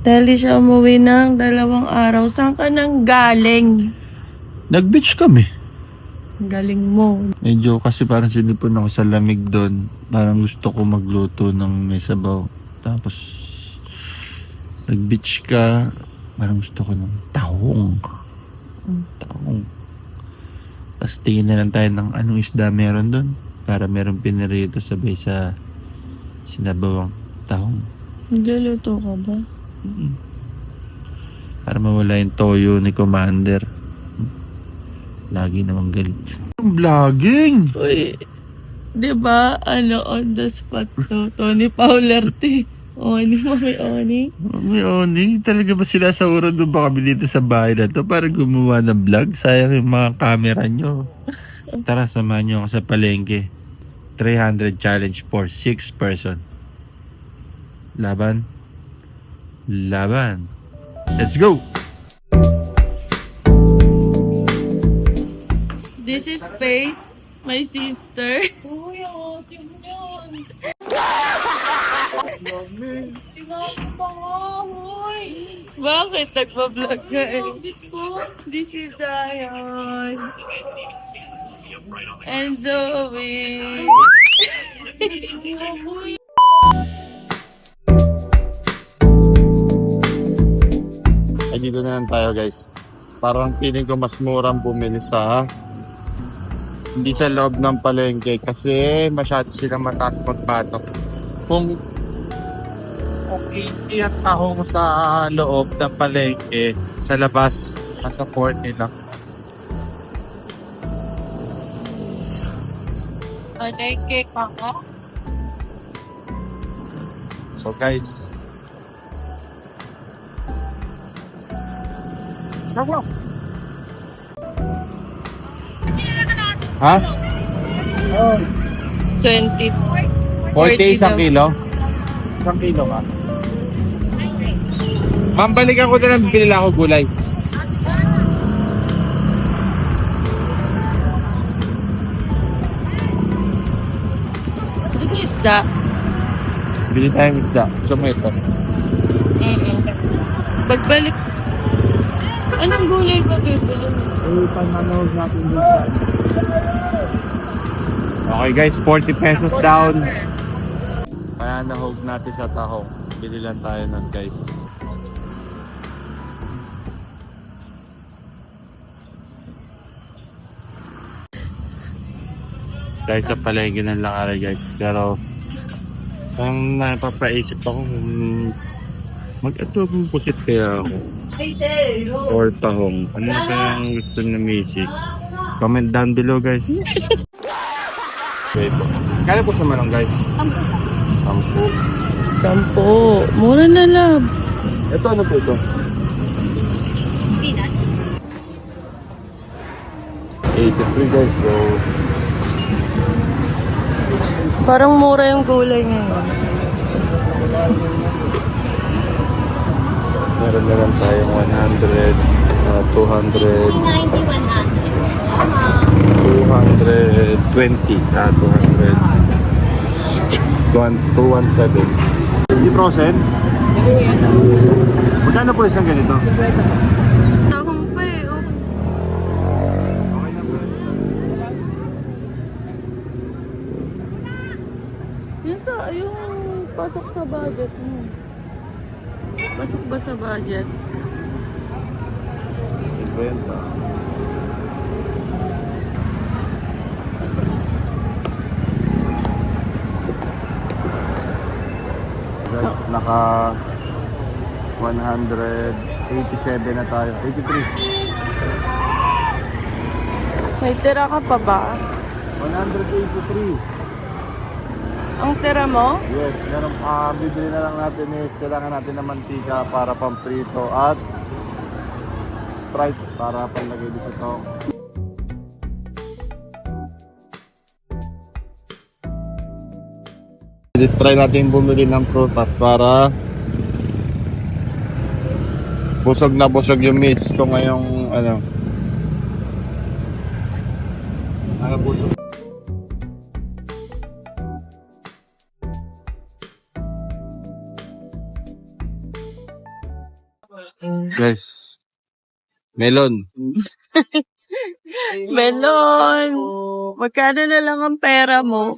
Dahil di siya umuwi ng 2 araw. Saan ka nang galing? Nag-beach kami. Galing mo. Medyo kasi parang sinipon ako sa lamig doon. Parang gusto ko magluto ng may sabaw. Tapos nag-beach ka. Parang gusto ko ng tahong. Tahong. Tapos tingin na lang tayo ng anong isda meron doon. Para meron pinirito sabay sa sinabawang tahong. Nagluluto ka ba? Para mawala yung toyo ni Commander. Lagi namang galit. Ang vlogging! Uy, di ba, on the spot to, Tony Paulerte. Oni, mami, Oni. Mami Oni, talaga ba sila sa oras doon ba kami dito sa bahay na to para gumawa ng vlog? Sayang yung mga camera nyo. Tara, samahan nyo ako sa palengke. 300 challenge for 6 person. Laban. Laban. Let's go! This is Faith, my sister. Uy, ang asim yan. Sinabi pa nga, uy. Bakit? Nagpa-vlog ka eh. Asit ko. This is Zion. And Zoe. Uy. Ay, dito na lang tayo guys. Parang feeling ko mas murang bumili sa hindi sa loob ng palengke kasi masyado silang mataas magpatok. Kung iiyak ako sa loob ng palengke, sa labas, nasa 40 lang. Malengke ka ka? So guys, wow. Ha? 20. 40 isang daw. kilo? Isang kilo ka? Ma'am, balikan ko na lang, binila ako gulay. Ito isda. Bili tayong isda. Gusto mo ito? Pagbalik. Anong gulay ba bibili? Pananood natin dito. Okay guys, 40 pesos down. Pananood natin sa tahong. Bili lang tayo nun guys. Dahil sa palengke ng Lakara guys. Pero parang napapaisip ako kung mag-atubong pusit kaya ako. Or tahong. Ano na kaya ang gusto ng misis? Comment down below guys. Wait. Kaya po sa manong guys? 10. 10. Mura na lang. Ito ano po ito? Peanut. 83 guys. So Parang mura yung gulay ngayon. meron na lang tayong 100, 200, 220, 217. Hindi frozen? Magkano po isang ganito? Tahong pa eh. Oh. Yung pasok sa budget mo. Pasok ba sa budget? Ibenta. Guys, naka 187 na tayo. 83. May tira ka pa ba? 183. Ang tira mo? Yes, meron, bibili na lang natin is kailangan natin ng mantika para pamprito at Sprite para panlagay dito sa to. Try natin bumili ng prutas para busog na busog yung miss ko ngayong busog. Guys. Melon. Melon! Magkano na lang ang pera mo?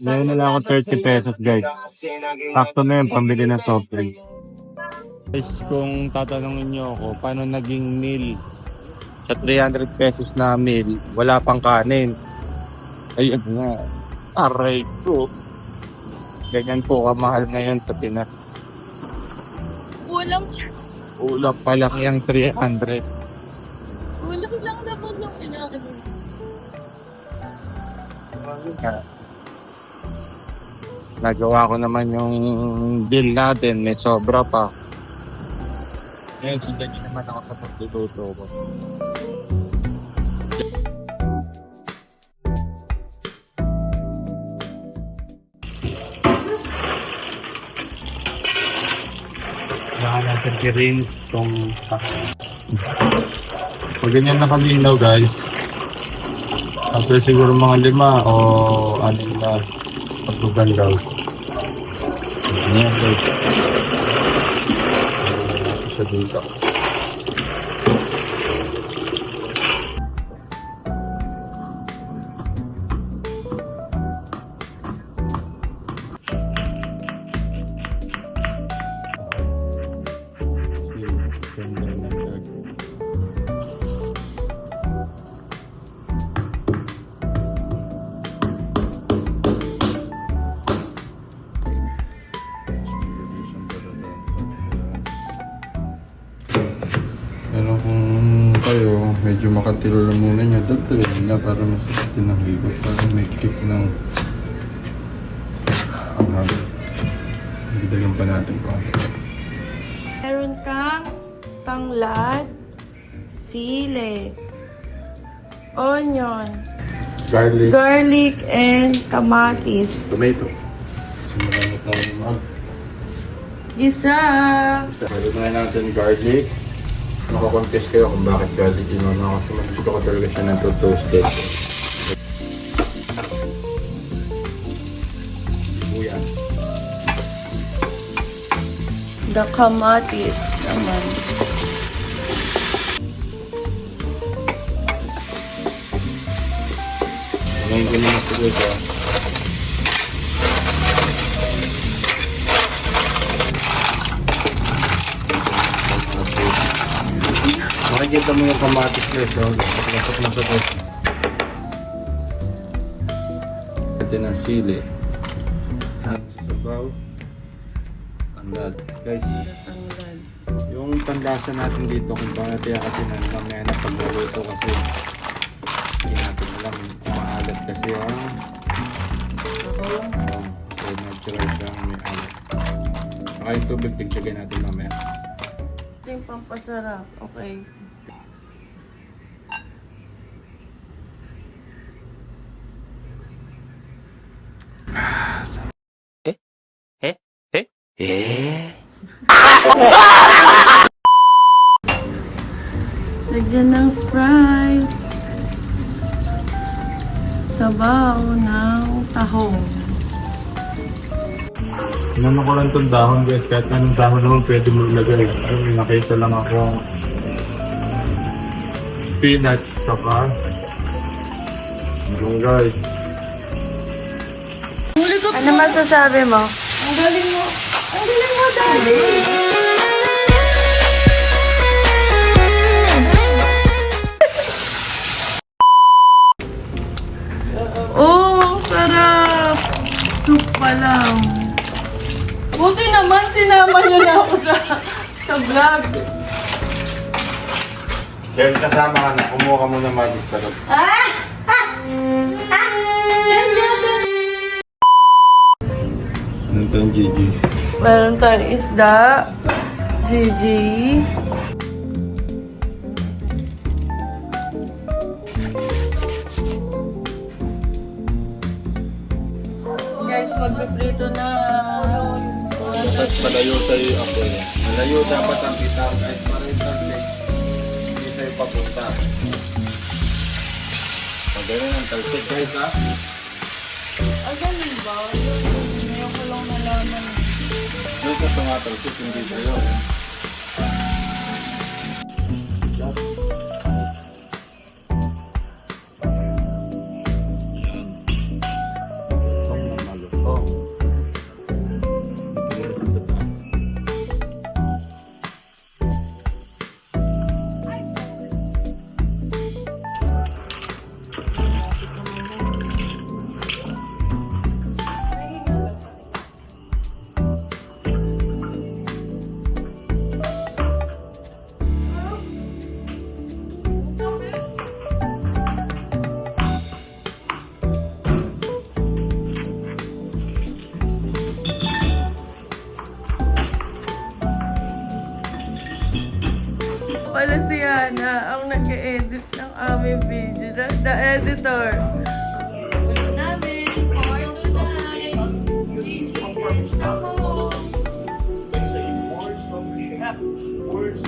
Meron na lang ako 30 pesos, guys. Sakto na yun, pambili ng soft drink. Guys, kung tatanungin nyo ako, paano naging meal? Sa 300 pesos na meal, wala pang kanin. Ayun nga. Aray ko. Ganyan po kamahal ngayon sa Pinas. Kulang siya. Ulam pa lang yung 300. Kulang lang naman yung pinakain. Nagawa ko naman yung deal natin, may sobra pa. Ngayon, sundan nyo naman ako sa pagluluto ko. Kailangan natin i-rinse itong pag ganyan nakalinaw, guys, after siguro mga 5 o 6 na pagbugandaw. Ganyan, guys. Sa dito. Pero kung kayo, medyo makatilo lang muna niya, dagdagan na para masasitin ng higop, para may kick ng anghang. Dagdagan pa natin konti. Meron kang tanglad, sili, onion, Garlic, garlic, and kamatis. tomato. Simulan na tayo mag. Gisa! Pwede na natin garlic. Makakontest kayo kung bakit garlic yun ano, kasi mas gusto ko talaga siya ng toasted. Sibuyas. The kamatis naman. Ngayon ko na sibuyas. Makikita mo yung kamatis guys, so pasok na sa toast. Pwede ng sili. Ang sabaw. Tanglad. Guys, yung panlasa natin dito kung bakit kaya kasi mamaya na paglaluto kasi hindi natin alam kung maalat kasi yung so natural siyang may alat. Saka yung tubig pigtsagan natin mamaya. Ito yung pampasarap. Okay. Lagyan ng Sprite. Sabaw ng tahong. Inano ko lang itong dahon guys, kahit anong dahon naman pwede mo ilagay. Ay, may nakita lang akong spinach saka yung guys. Ano masasabi mo? Ang galing mo. Ang galing mo, Daddy. Oh, sarap. Soup pa lang. Buti naman sinama niyo na ako sa vlog. Kaya kasama ka na, kumuha ka muna magic sarap. Ano tayong Gigi? Meron tayong isda. Gigi. Guys, magpiprito na. Dapat malayo sa'yo yung ako niya. Malayo dapat ang kita guys, para yung talsik. Hindi sa'yo papunta. Pag ganun ang talsik guys ha. Ah, ganun ba? Ngayon ko lang nalaman. Doon ka tumatalsik, hindi sa'yo. Yan. Malutong na malutong. Ito sa taas. Pala si Hana ang nag-edit ng aming video. The editor. Namin, for tonight. Gigi and Shamo. They say words of shame, words